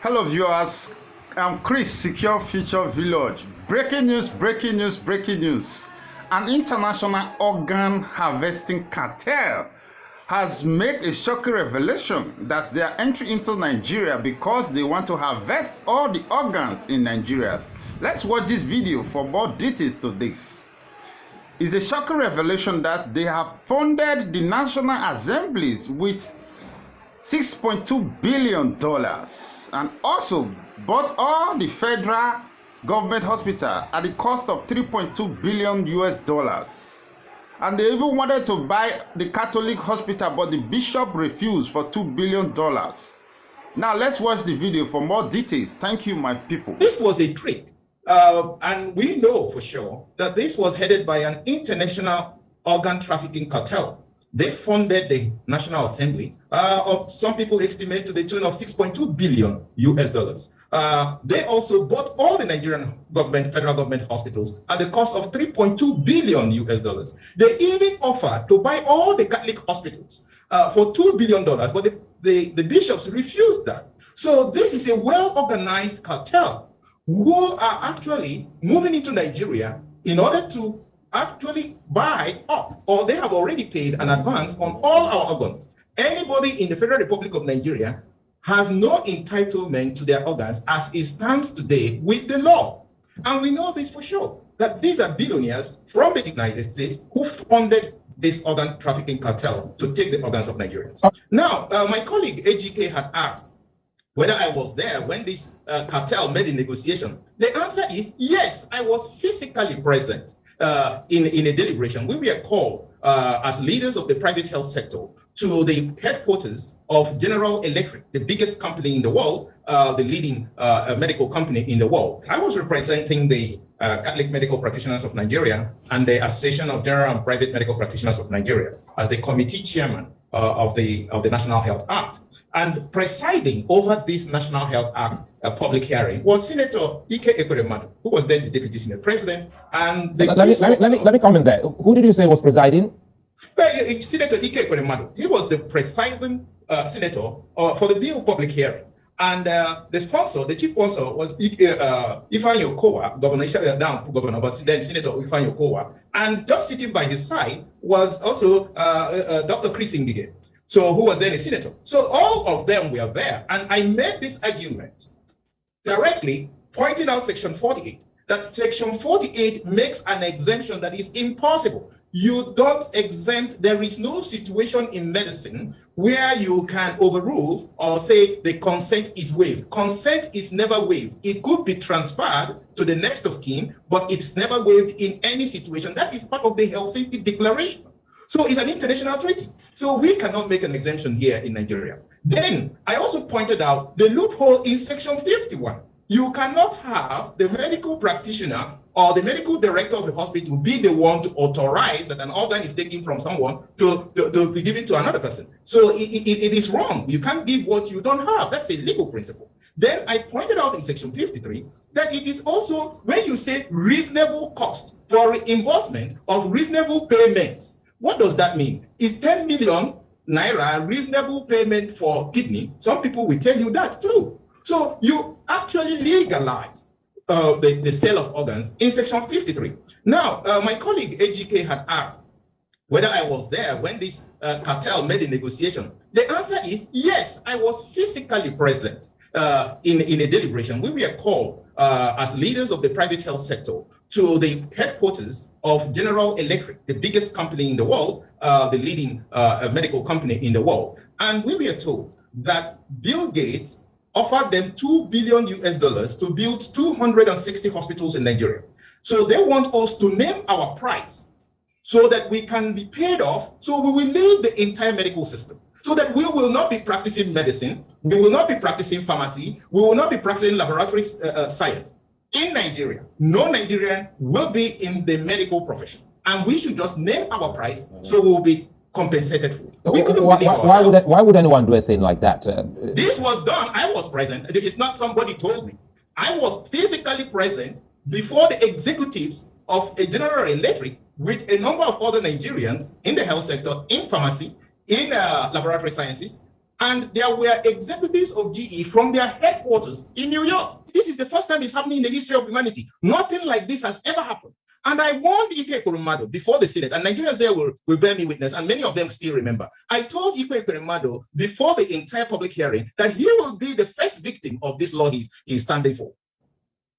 Hello viewers, I'm Chris, Secure Future Village. Breaking news, breaking news, breaking news. An international organ harvesting cartel has made a shocking revelation that they are entering into Nigeria because they want to harvest all the organs in Nigeria. Let's watch this video for more details to this. It's a shocking revelation that they have funded the National Assemblies with $6.2 billion and also bought all the federal government hospital at the cost of $3.2 billion. And they even wanted to buy the Catholic hospital, but the bishop refused for $2 billion. Now let's watch the video for more details. Thank you, my people. This was a trick. And we know for sure that this was headed by an international organ trafficking cartel. They funded the National Assembly of some people estimate to the tune of $6.2 billion. They also bought all the Nigerian government, federal government hospitals at the cost of $3.2 billion. They even offered to buy all the Catholic hospitals for $2 billion, but the bishops refused that. So this is a well-organized cartel who are actually moving into Nigeria in order to actually buy up, or they have already paid an advance on all our organs. Anybody in the Federal Republic of Nigeria has no entitlement to their organs as it stands today with the law. And we know this for sure, that these are billionaires from the United States who funded this organ trafficking cartel to take the organs of Nigerians. Now, my colleague AGK had asked whether I was there when this cartel made a negotiation. The answer is yes, I was physically present. In a deliberation. We were called as leaders of the private health sector to the headquarters of General Electric, the biggest company in the world, the leading medical company in the world. I was representing the Catholic Medical Practitioners of Nigeria and the Association of General and Private Medical Practitioners of Nigeria as the committee chairman of the National Health Act. And presiding over this National Health Act public hearing was Senator Ike Ekweremadu, who was then the Deputy Senate President. And let me comment there. Who did you say was presiding? Well, Senator Ike Ekweremadu. He was the presiding senator for the bill public hearing. And the sponsor, the chief sponsor, was Ifeanyi Okowa, governor, but then Senator Ifeanyi Okowa. And just sitting by his side was also Dr. Chris Ngige, so who was then a senator. So all of them were there. And I made this argument directly pointing out Section 48, that Section 48 makes an exemption that is impossible. You don't exempt. There is no situation in medicine where you can overrule or say the consent is waived. Consent is never waived. It could be transferred to the next of kin, but it's never waived in any situation. That is part of the Helsinki Declaration. So it's an international treaty. So we cannot make an exemption here in Nigeria. Then I also pointed out the loophole in Section 51. You cannot have the medical practitioner or the medical director of the hospital be the one to authorize that an organ is taken from someone to be given to another person. So it is wrong. You can't give what you don't have. That's a legal principle. Then I pointed out in Section 53 that it is also when you say reasonable cost for reimbursement of reasonable payments. What does that mean? Is 10 million naira reasonable payment for kidney? Some people will tell you that too. So you actually legalized the sale of organs in Section 53. Now, my colleague AGK had asked whether I was there when this cartel made a negotiation. The answer is yes, I was physically present in a deliberation. We were called as leaders of the private health sector to the headquarters of General Electric, the biggest company in the world, the leading medical company in the world. And we were told that Bill Gates offered them $2 billion to build 260 hospitals in Nigeria. So they want us to name our price so that we can be paid off, so we will leave the entire medical system. So that we will not be practicing medicine, we will not be practicing pharmacy, we will not be practicing laboratory science. In Nigeria, no Nigerian will be in the medical profession. And we should just name our price so we will be compensated for it. We couldn't believe ourselves. Why would anyone do a thing like that? This was done. I was present. It's not somebody told me. I was physically present before the executives of a General Electric with a number of other Nigerians in the health sector, in pharmacy, in laboratory sciences, And there were executives of GE from their headquarters in New York. This is the first time it's happening in the history of humanity. Nothing like this has ever happened. And I warned Ike Ekweremadu before the Senate, and Nigerians there will bear me witness, and many of them still remember. I told Ike Ekweremadu before the entire public hearing that he will be the first victim of this law he's standing for.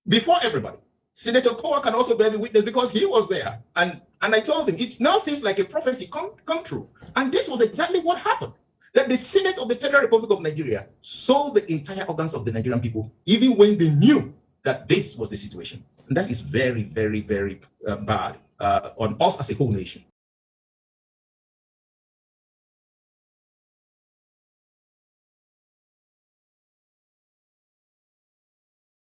Before everybody. Senator Kowa can also bear me witness because he was there. And I told him, it now seems like a prophecy come true. And this was exactly what happened. That the Senate of the Federal Republic of Nigeria sold the entire organs of the Nigerian people, even when they knew that this was the situation. And that is very, very, very bad on us as a whole nation.